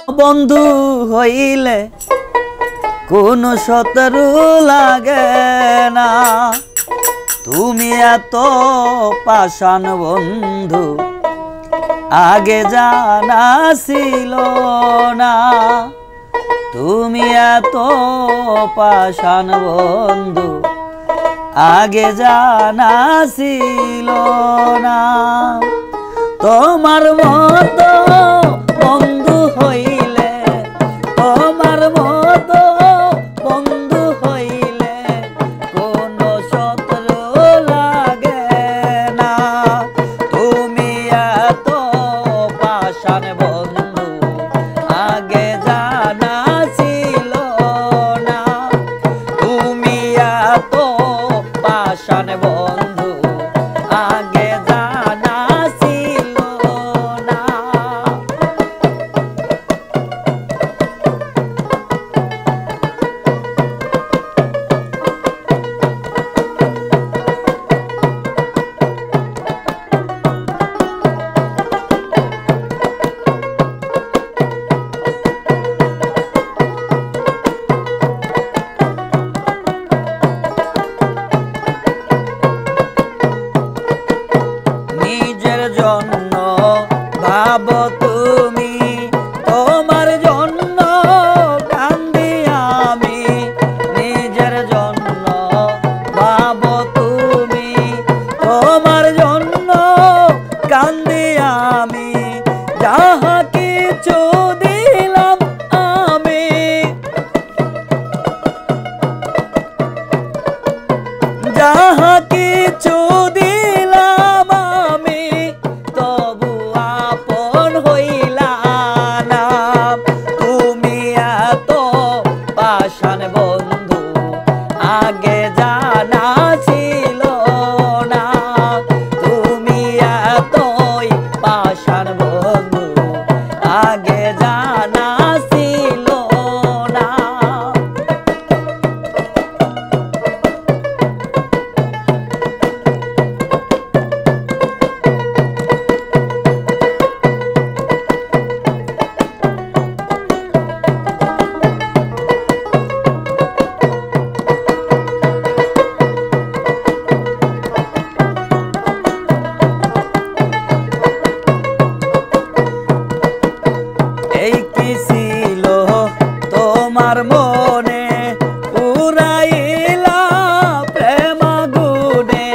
বন্ধু হইলে কোনো শত্রু লাগে না, তুমি এত পাষাণ বন্ধু আগে জানা ছিল না। তুমি এত পাষাণ বন্ধু আগে জানা ছিল না। তোমার মতো বন্ধু হইলে, তোমার মতো বন্ধু হইলে কোনো শত্রু লাগে না। তুমি এত পাষাণ বন্ধু আগে জানা ছিল না। তুমি এত পাষাণ বন্ধু আগে জানা ছিল না। নিজের জন্য ভাবো তুমি, তোমার জন্য কান্দি আমি। নিজের জন্য ভাবো তুমি, তোমার জন্য কান্দি আমি। যাহা কিছু দিলাম আমি, যাহা কিছু দিলাম আমি, তবু আপন হইলা না। তুমি এত পাষাণ বন্ধু আগে জানা ছিল না। তুমি এতই পাষাণ বন্ধু আগে জানা ছিল না। এই কি ছিল তোমার মনে, উড়াইলা প্রেম আগুনে।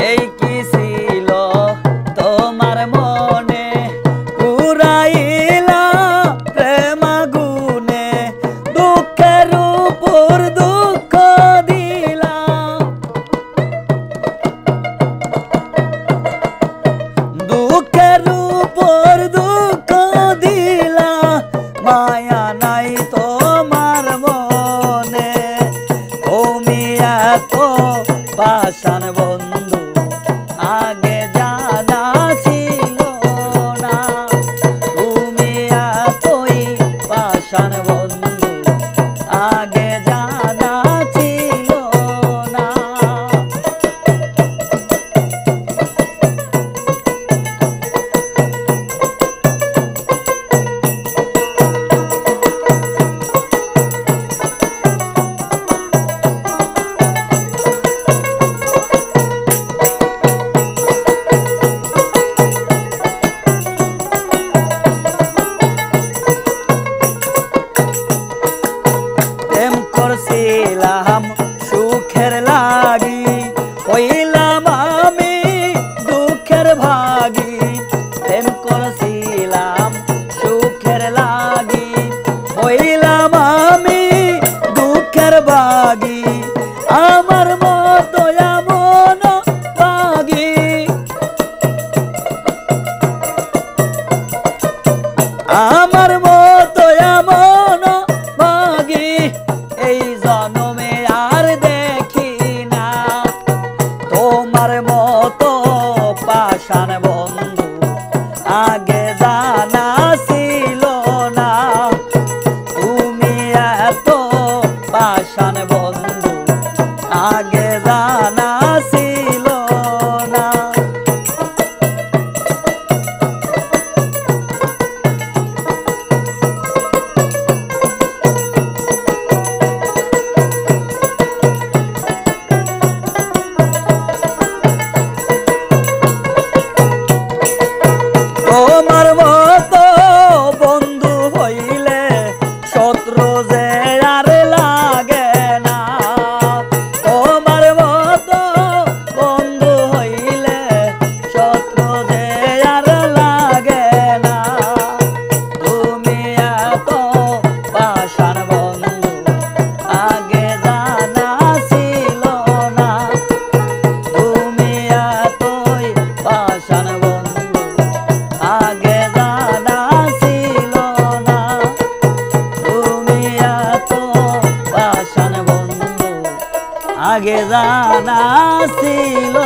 এই কি ছিল তোমার মনে, উড়াইলা প্রেম আগুনে। দুঃখের উপর দুঃখ দিলা, দুঃখের উপর দুঃখ দিলা। মায়া নাই তোমার মনে, তুমি এত পাষাণ বন্ধু আগে জানা ছিল না। তুমি এতই পাষাণ বন্ধু আগে জানা ছিল না। প্রেম করছিলাম সুখের লাগি, হইলাম আমি দুঃখের ভাগী। প্রেম করছিলাম সুখের লাগি, হইলাম আমি দুঃখের ভাগী। আমার মতো এমন ভাগী, আমার মতো এমন ভাগী এই জন্মে আর দেখি না। তোমার মতো পাষাণ বন্ধু আগে জানা ছিল না। তুমি এত পাষাণ বন্ধু আগে জানা ছিল না। তোমার মতো বন্ধু হইলে শত্রু যে আর লাগে না। তোমার মতো বন্ধু হইলে শত্রু যে আর লাগে না। তুমি এত পাষাণ বন্ধু আগে জানা ছিল না। তুমি এতই পাষাণ বন্ধু আগে জানা ছিল না। তুমি এত পাষাণ বন্ধু আগে জানা ছিল